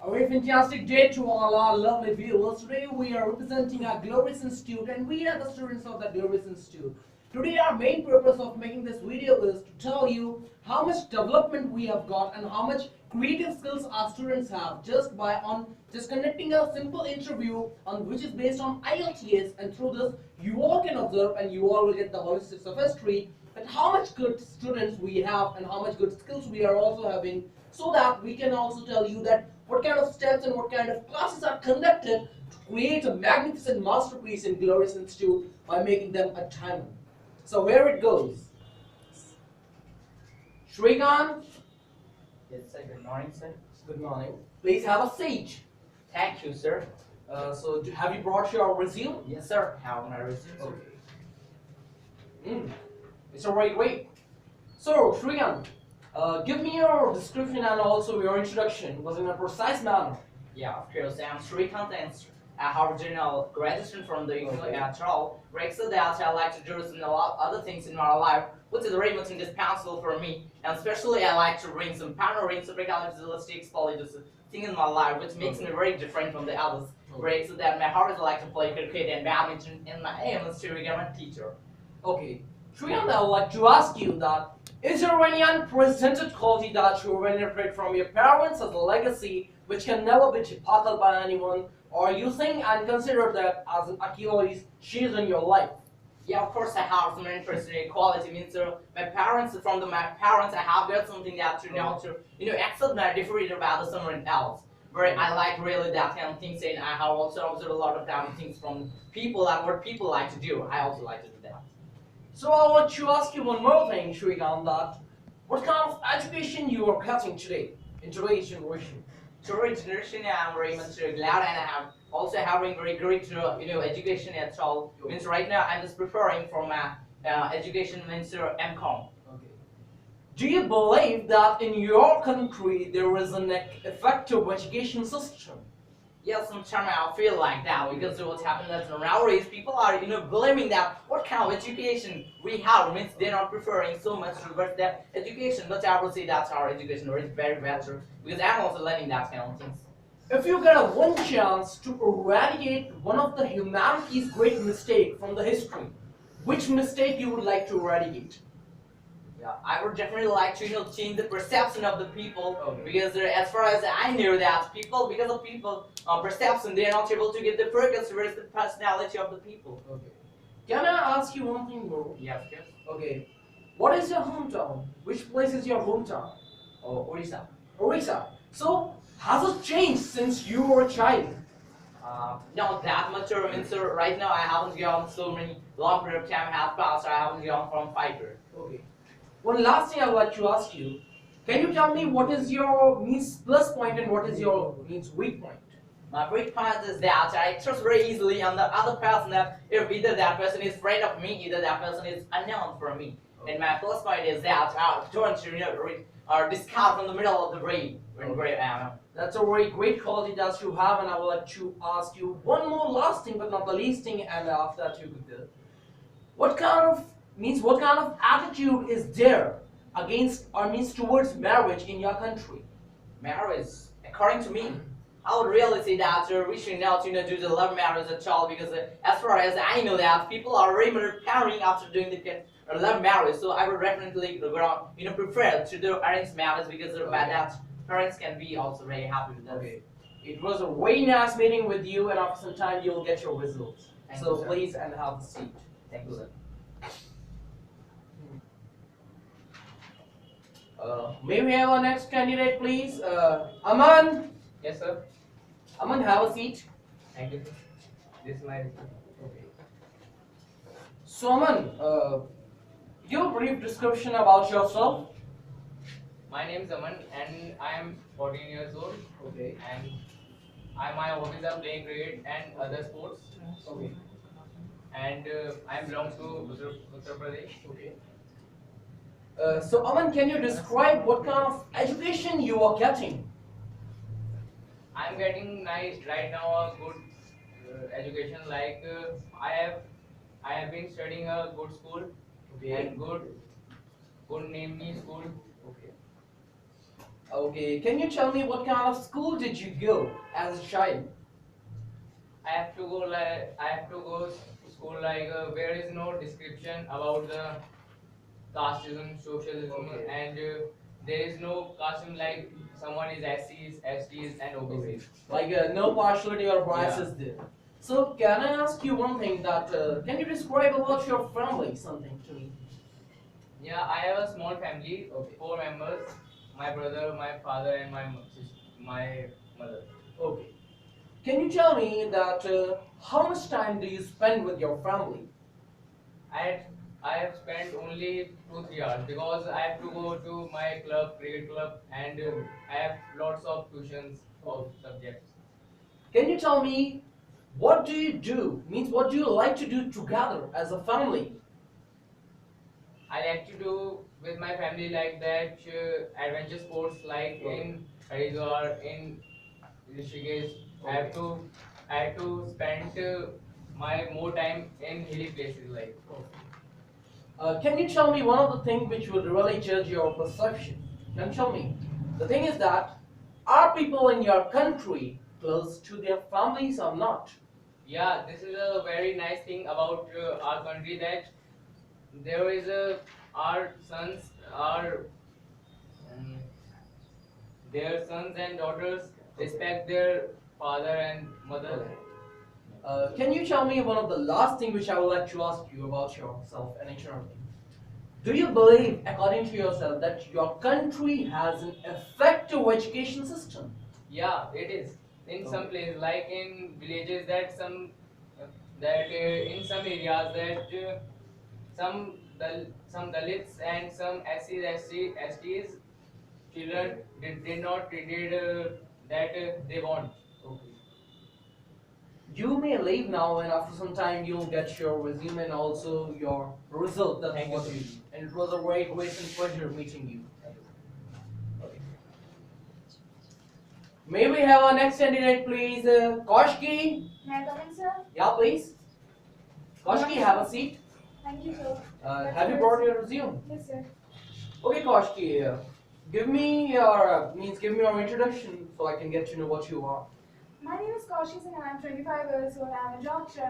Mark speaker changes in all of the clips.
Speaker 1: A very fantastic day to all our lovely viewers. Today we are representing our Glorious Institute and we are the students of the Glorious Institute. Today our main purpose of making this video is to tell you how much development we have got and how much creative skills our students have just conducting a simple interview on which is based on IELTS, and through this you all can observe and you all will get the holistics of history and how much good students we have and how much good skills we are also having, so that we can also tell you that what kind of steps and what kind of classes are conducted to create a magnificent masterpiece in Glorious Institute by making them a diamond. So where it goes. Shrikant,
Speaker 2: Yes, sir. Good morning, sir.
Speaker 1: good morning. Please have a seat.
Speaker 2: Thank you, sir.
Speaker 1: Have you brought your resume?
Speaker 2: Yes, sir. Have my resume, sir.
Speaker 1: Okay. It's alright, wait. So, Shrikant, give me your description and also your introduction, was in a precise manner.
Speaker 2: Yeah, of course. I'm Srikanth and I have original graduation from the
Speaker 1: Okay.
Speaker 2: Toronto. Right, so that I like to do some a lot other things in my life, which is very much indispensable for me. And especially I like to bring some panoramic supercalifragilistic politics thing in my life, which makes me very different from the others. Right, so that my heart is like to play cricket and badminton, and my aim is to become a teacher.
Speaker 1: Okay. Shrikant, I would like to ask you that, is there any unprecedented quality that you inherit from your parents as a legacy which can never be departed by anyone, or you think and consider that as an Achilles shield in your life?
Speaker 2: Yeah, of course I have some interesting quality. Means my parents, my parents, I have got something that to accept my different about someone else. Where I like really that kind of things, and I have also observed a lot of different things from people and what people like to do. I also like to do that.
Speaker 1: So I want to ask you one more thing, Shrikant, that what kind of education you are getting today, in today's generation?
Speaker 2: Towards generation, I'm very much glad, and I have also having very great education at all. Means right now I'm just preparing for my education, means MCOM.
Speaker 1: Okay. Do you believe that in your country there is an effective education system?
Speaker 2: Yeah, sometimes I feel like that because what's happened that nowadays people are blaming that what kind of education we have, means they're not preferring so much towards that education. But I will say that our education is very better because I'm also learning that kind of things.
Speaker 1: If you get a one chance to eradicate one of the humanity's great mistake from the history, which mistake you would like to eradicate?
Speaker 2: Yeah, I would definitely like to change the perception of the people.
Speaker 1: Okay.
Speaker 2: Because as far as I know that people, because of people perception, they're not able to get the focus towards the personality of the people.
Speaker 1: Okay. Can I ask you one thing more?
Speaker 2: Yes, yes.
Speaker 1: Okay. What is your hometown? Which place is your hometown?
Speaker 2: Oh, Orissa.
Speaker 1: Orissa. So, has it changed since you were a child?
Speaker 2: Not that much, or means right now I haven't gone so many long period of time has passed. I haven't gone from fighter.
Speaker 1: Okay. One last thing I would like to ask you. Can you tell me what is your means plus point and what is your means weak point?
Speaker 2: My weak point is that I trust very easily on the other person, that if either that person is afraid of me, either that person is unknown for me. And my plus point is that I don't or discard from the middle of the brain.
Speaker 1: That's a very great quality that you have, and I would like to ask you one more last thing, but not the least thing, and after that you could do. What kind of attitude is there against or means towards marriage in your country?
Speaker 2: Marriage, according to me, I would really say that we should not do the love marriage at all, because as far as I know that people are very much pairing after doing the love marriage. So I would definitely prefer to do arranged marriage, because by that parents can be also very happy with that.
Speaker 1: Okay. It was a very nice meeting with you, and after some time you'll get your results.
Speaker 2: Thank
Speaker 1: So
Speaker 2: you, sir.
Speaker 1: please and have a seat.
Speaker 2: Thank you, sir.
Speaker 1: May we have our next candidate, please? Aman.
Speaker 2: Yes, sir.
Speaker 1: Aman, have a seat.
Speaker 2: Thank you, sir. This is my.
Speaker 1: Okay. So Aman, give a brief description about yourself.
Speaker 3: My name is Aman and I am 14 years old,
Speaker 1: Okay.
Speaker 3: and my hobbies are playing cricket and other sports,
Speaker 1: Okay.
Speaker 3: and I belong to Uttar Pradesh.
Speaker 1: Okay. So Aman, can you describe what kind of education you are getting?
Speaker 3: I am getting right now a good education. Like I have been studying a good school
Speaker 1: Okay.
Speaker 3: and good namely school.
Speaker 1: Okay. Okay, can you tell me what kind of school did you go as a child?
Speaker 3: I have to go school like where is no description about the casteism, socialism,
Speaker 1: Okay.
Speaker 3: and there is no casteism like someone is SCs, STs, and
Speaker 1: Okay.
Speaker 3: OBCs.
Speaker 1: Like no partiality or
Speaker 3: Yeah.
Speaker 1: biases there. So can I ask you one thing that can you describe about your family something to me?
Speaker 3: Yeah, I have a small family,
Speaker 1: Okay.
Speaker 3: 4 members. My brother, my father, and my mother.
Speaker 1: Okay. Can you tell me that how much time do you spend with your family?
Speaker 3: I had, I have spent only 2 3 hours because I have to go to my club, cricket club, and I have lots of tuitions of subjects.
Speaker 1: Can you tell me what do you do? Means what do you like to do together as a family?
Speaker 3: I like to do with my family like that adventure sports like in Haridwar, in Rishikesh. I have to spend my more time in hilly places like.
Speaker 1: Can you tell me one of the things which would really judge your perception? Can you tell me? The thing is that are people in your country close to their families or not?
Speaker 3: Yeah, this is a very nice thing about our country that there is a our sons are um, their sons and daughters respect their father and mother.
Speaker 1: Okay. Can you tell me one of the last thing which I would like to ask you about yourself and eternity? Do you believe, according to yourself, that your country has an effective education system?
Speaker 3: Yeah, it is. In some
Speaker 1: Okay.
Speaker 3: places, like in villages, that in some areas that some Dalits and some SCs, STs children did not treated that they want.
Speaker 1: Okay. You may leave now, and after some time, you'll get your resume and also your result. That's
Speaker 3: Thank you
Speaker 1: what
Speaker 3: so
Speaker 1: you.
Speaker 3: much.
Speaker 1: And it was a very great and pleasure meeting you. Okay. May we have our next candidate, please? Koshki.
Speaker 4: May I come in, sir?
Speaker 1: Yeah, please. Koshki, have a seat.
Speaker 4: Thank you, sir.
Speaker 1: Have you brought your resume?
Speaker 4: Yes, sir.
Speaker 1: Okay, Koshki. Give me your give me your introduction so I can get to know what you are.
Speaker 4: My name is Kaushi Singh and I'm 25 years old. I'm a doctor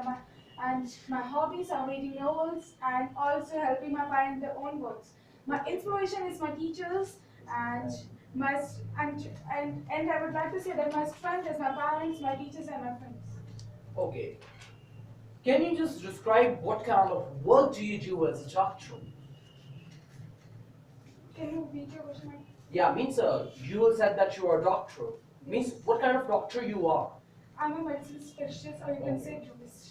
Speaker 4: and my hobbies are reading novels and also helping my parents their own works. My inspiration is my teachers and my s- and I would like to say that my strength is my parents, my teachers, and my friends.
Speaker 1: Okay. Can you just describe what kind of work do you do as a doctor?
Speaker 4: Can you repeat your question?
Speaker 1: Yeah, means you said that you are a doctor. Means what kind of doctor you are?
Speaker 4: I'm a medicine specialist, or you can say dentist.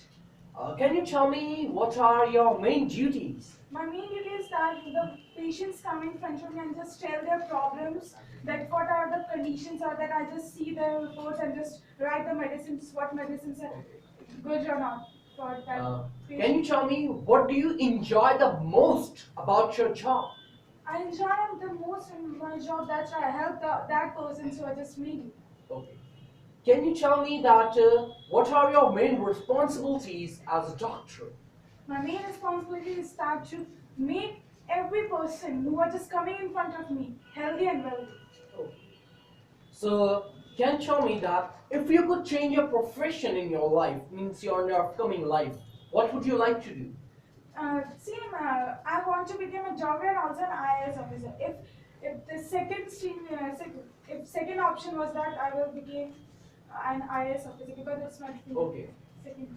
Speaker 1: Can you tell me what are your main duties?
Speaker 4: My main duty is that the patients come in front of me and just tell their problems, that what are the conditions, or that I just see their reports and just write the medicines, what medicines are good or not for that
Speaker 1: Can you
Speaker 4: patient.
Speaker 1: tell me what do you enjoy the most about your job?
Speaker 4: I enjoy the most in my job that I help that person who are just needy.
Speaker 1: Okay. Can you tell me that what are your main responsibilities as a doctor?
Speaker 4: My main responsibility is that to make every person who are just coming in front of me healthy and wealthy.
Speaker 1: Okay. So, can you tell me that if you could change your profession in your life, means your upcoming life, what would you like to do?
Speaker 4: I want to become a doctor and also an IAS officer. If the if second option was that I will become an IAS officer because it's my dream.
Speaker 1: Okay.
Speaker 4: Second.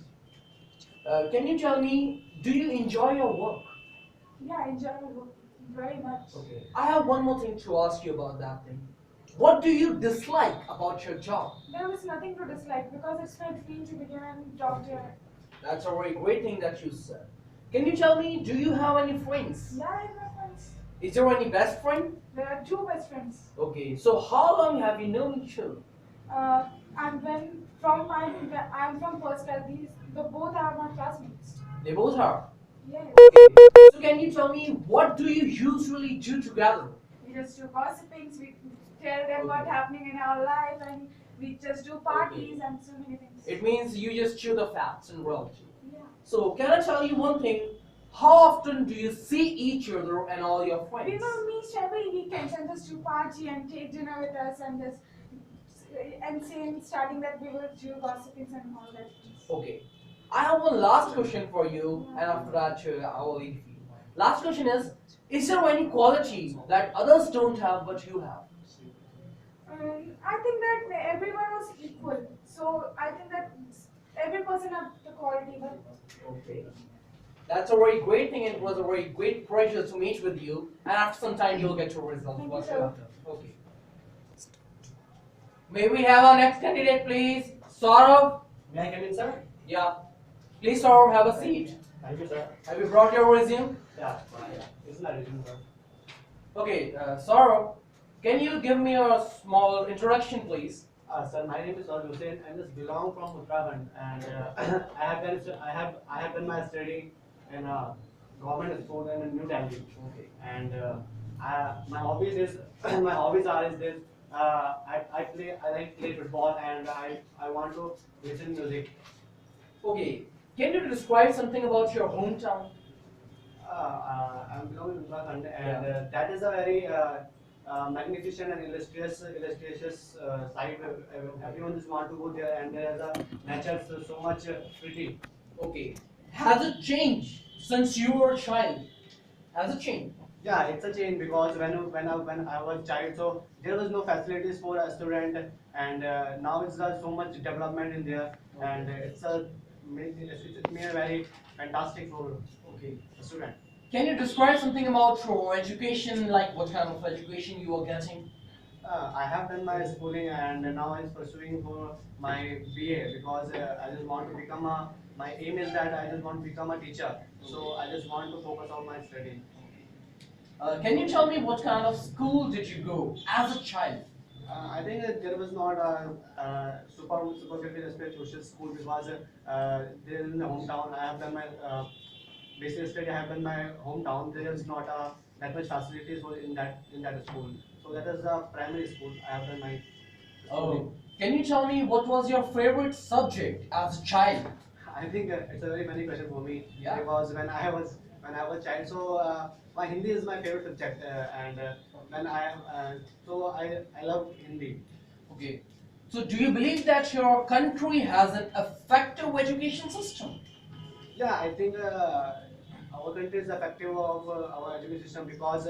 Speaker 1: Can you tell me, do you enjoy your work?
Speaker 4: Yeah, I enjoy my work very much.
Speaker 1: Okay. I have one more thing to ask you about that thing. What do you dislike about your job?
Speaker 4: There is nothing to dislike because it's my dream to become a doctor.
Speaker 1: That's a very great thing that you said. Can you tell me, do you have any friends?
Speaker 4: Yeah, I have friends.
Speaker 1: Is there any best friend?
Speaker 4: There are two best friends.
Speaker 1: Okay, so how long have you known each other?
Speaker 4: And I'm from first class. The both are my classmates.
Speaker 1: They both are.
Speaker 4: Yes.
Speaker 1: Okay. So can you tell me, what do you usually do together?
Speaker 4: We just do gossipings. We tell them what's
Speaker 1: Okay.
Speaker 4: happening in our life, and we just do parties and so many things.
Speaker 1: It means you just chew the facts in reality.
Speaker 4: Yeah.
Speaker 1: So can I tell you one thing? how often do you see each other and all your
Speaker 4: We
Speaker 1: friends?
Speaker 4: will meet every weekend and just to party and take dinner with us and just and saying starting that we will do gossiping and all that.
Speaker 1: Okay. I have one last question for you, and after that, I will leave you. Last question is there any quality that others don't have but you have?
Speaker 4: I think that everyone was equal. So I think that every person have the quality. But
Speaker 1: Okay. That's a very great thing, and it was a very great pleasure to meet with you. And after some time, you'll get your results.
Speaker 4: Thank you,
Speaker 1: What you
Speaker 4: sir.
Speaker 1: have done. Okay. May we have our next candidate, please? Saurav?
Speaker 5: May I come in, sir?
Speaker 1: Yeah. Please, Saurav, have a seat.
Speaker 5: Thank you, sir.
Speaker 1: Have you brought your resume?
Speaker 5: Yeah, this is my resume, sir.
Speaker 1: Okay, Saurav, can you give me a small introduction, please?
Speaker 5: Sir, my name is Saurabh Hussain. I just belong from Uttarakhand, and I have done my study in a government school in New Delhi.
Speaker 1: Okay.
Speaker 5: And my hobbies is my hobbies are is this. I like play football, and I want to listen music.
Speaker 1: Okay. Can you describe something about your hometown?
Speaker 5: I'm belonging to Uttarakhand, and that is a very magnificent and illustrious site. Everyone just want to go there, and there is a nature so much pretty.
Speaker 1: Okay. Has it changed since you were a child? Has it changed?
Speaker 5: Yeah, it's a change because when I was child, so there was no facilities for a student, and now it's so much development in there, and it's made very fantastic for
Speaker 1: Okay.
Speaker 5: a student.
Speaker 1: Can you describe something about your education, like what kind of education you are getting?
Speaker 5: I have done my schooling, and now I'm pursuing for my BA because I just want to become a. My aim is that I just want to become a teacher. So I just want to focus on my study.
Speaker 1: Can you tell me what kind of school did you go as a child?
Speaker 5: I think that there was not a super special school because there in the hometown I have done my basic study. I have done my hometown. There is not that much facilities for in that school. So that is a primary school. I have done my schooling.
Speaker 1: Oh. Can you tell me what was your favorite subject as a child?
Speaker 5: I think it's a very funny question for me
Speaker 1: Yeah.
Speaker 5: because when I was child, so my Hindi is my favorite subject, and when I am so I love Hindi.
Speaker 1: Okay. So do you believe that your country has an effective education system?
Speaker 5: Yeah, I think our country is effective of our education system because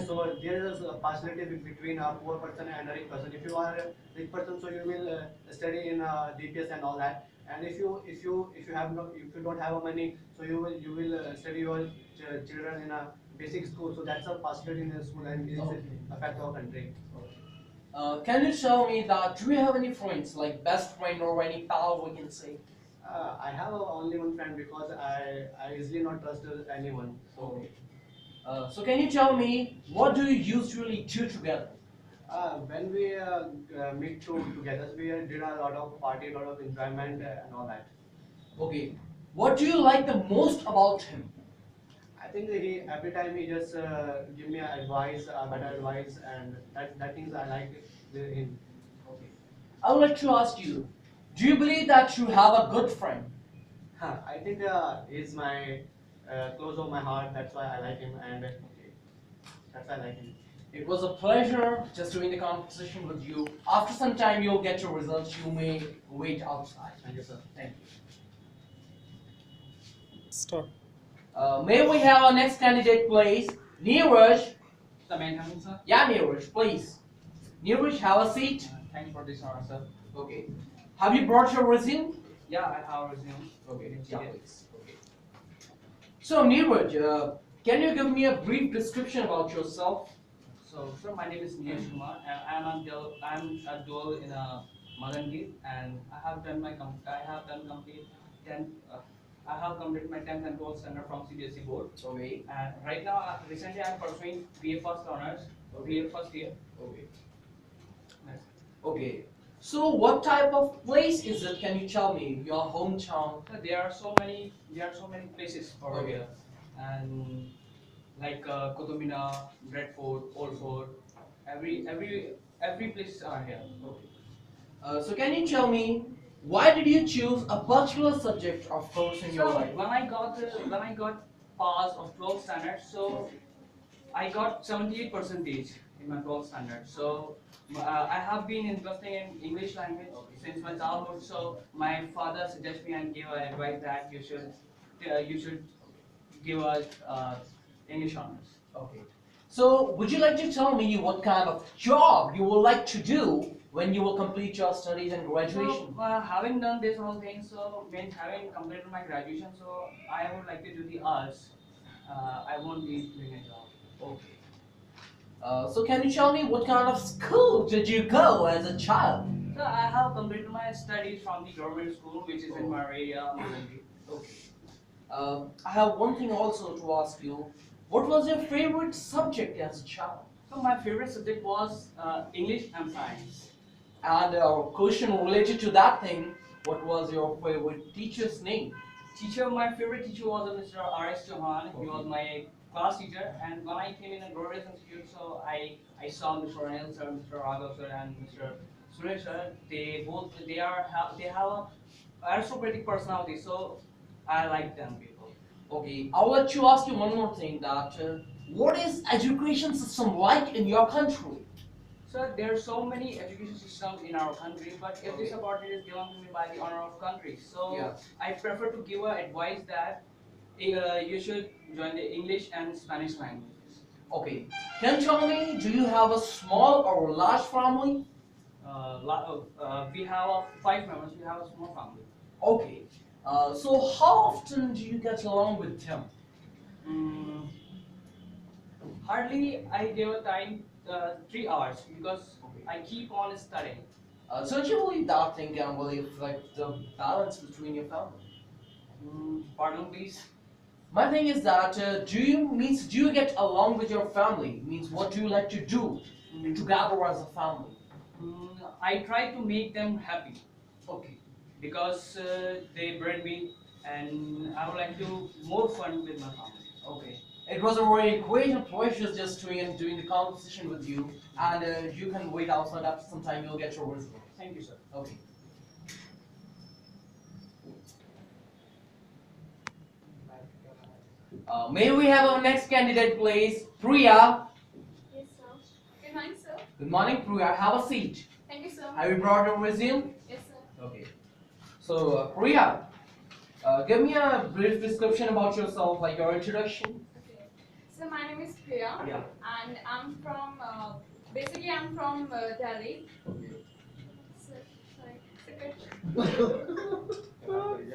Speaker 5: so there is a partiality between a poor person and a rich person. If you are a rich person, so you will study in DPS and all that. And if you have no, if you don't have a money, so you will study your children in a basic school. So that's a partiality in the school, and it
Speaker 1: Okay.
Speaker 5: affect our country.
Speaker 1: Can you tell me that do you have any friends, like best friend or any pal we can say?
Speaker 5: I have only one friend because I easily not trust anyone. So.
Speaker 1: Okay. So can you tell me what do you usually do together?
Speaker 5: When we meet together, we did a lot of party, a lot of enjoyment, and all that.
Speaker 1: Okay. What do you like the most about him?
Speaker 5: I think he every time he just give me advice, better advice, and that things I like with him.
Speaker 1: Okay. I would like to ask you, do you believe that you have a good friend?
Speaker 5: I think he's my close of my heart. That's why I like him, and that's why I like him.
Speaker 1: It was a pleasure just doing the conversation with you. After some time, you'll get your results. You may wait outside.
Speaker 5: Thank you, sir.
Speaker 1: Thank you.
Speaker 6: Start.
Speaker 1: May we have our next candidate, please? Neeraj.
Speaker 3: The main coming, sir.
Speaker 1: Yeah, Neeraj, please. Neeraj, have a seat.
Speaker 3: Thanks for this honor, sir.
Speaker 1: Okay. Have you brought your resume?
Speaker 3: Yeah, I have resume.
Speaker 1: Okay. Yeah, please. Okay. So, Neeraj, can you give me a brief description about yourself?
Speaker 3: So, sir, my name is Neeraj Kumar, and I'm a dual in a Malangir, and I have done complete 10. I have completed my 10th and 12th standard from CBSE board.
Speaker 1: Okay.
Speaker 3: And right now, recently, I'm pursuing BA first honors, BA first year.
Speaker 1: Okay.
Speaker 3: Yes.
Speaker 1: Okay. So, what type of place is it? Can you tell me your hometown?
Speaker 3: So there are so many places over
Speaker 1: Okay.
Speaker 3: here, and like Qutub Minar, Red Fort, Old Fort, every place are here.
Speaker 1: Okay. So, can you tell me why did you choose a particular subject of course in your
Speaker 3: So
Speaker 1: life?
Speaker 3: when I got
Speaker 6: pass of 12th standard. So I got 78 percentage in my 12th standard. So I have been investing in English language since my childhood. So my father suggested me and gave advice that you should give us English honors.
Speaker 1: Okay. So, would you like to tell me what kind of job you would like to do when you will complete your studies and graduation?
Speaker 6: So, having done this whole thing, so when having completed my graduation, so I would like to do the arts. I won't be doing a job.
Speaker 1: Okay. So, can you tell me what kind of school did you go as a child?
Speaker 6: So I have completed my studies from the government school, which is in my area, Mozambique.
Speaker 1: Okay. I have one thing also to ask you. What was your favorite subject as a child?
Speaker 6: So my favorite subject was English and science.
Speaker 1: And a question related to that thing, what was your favorite teacher's name?
Speaker 6: My favorite teacher was Mr. R.S. Chauhan. He was my class teacher, and when I came in a Glorious Institute, so I saw Mr. Anil sir, Mr. Raghav sir, and Mr. Suresh sir. They have a aristocratic personality, so I like them people.
Speaker 1: Okay, I'll let you ask you one more thing that what is education system like in your country?
Speaker 6: So there are so many education systems in our country, but if this opportunity is given to me by the honor of country, so
Speaker 1: Yeah.
Speaker 6: I prefer to give a advice that you should join the English and Spanish languages.
Speaker 1: Okay, can you tell me, do you have a small or large family?
Speaker 6: We have 5 members. We have a small family.
Speaker 1: Okay, so how often do you get along with them?
Speaker 6: Mm, hardly I give a time 3 hours because I keep on studying.
Speaker 1: Don't you believe that thing can really affect the balance between your family?
Speaker 6: Pardon, please.
Speaker 1: My thing is that do you get along with your family? Means what do you like to do together as a family?
Speaker 6: I try to make them happy
Speaker 1: Okay.
Speaker 6: because they bring me, and I would like to more fun with my family.
Speaker 1: Okay. It was a very great and pleasure just doing the conversation with you, and you can wait outside after some time. You'll get your result.
Speaker 6: Thank you, sir.
Speaker 1: Okay. May we have our next candidate, please? Priya.
Speaker 4: Yes, sir. Good morning, sir.
Speaker 1: Good morning, Priya. Have a seat.
Speaker 4: Thank you, sir.
Speaker 1: Have you brought your resume?
Speaker 4: Yes, sir.
Speaker 1: Okay. So, Priya, give me a brief description about yourself, like your introduction.
Speaker 4: Okay. So my name is Priya,
Speaker 1: Yeah.
Speaker 4: and I'm from basically I'm from Delhi.
Speaker 1: Okay.
Speaker 4: So, sorry.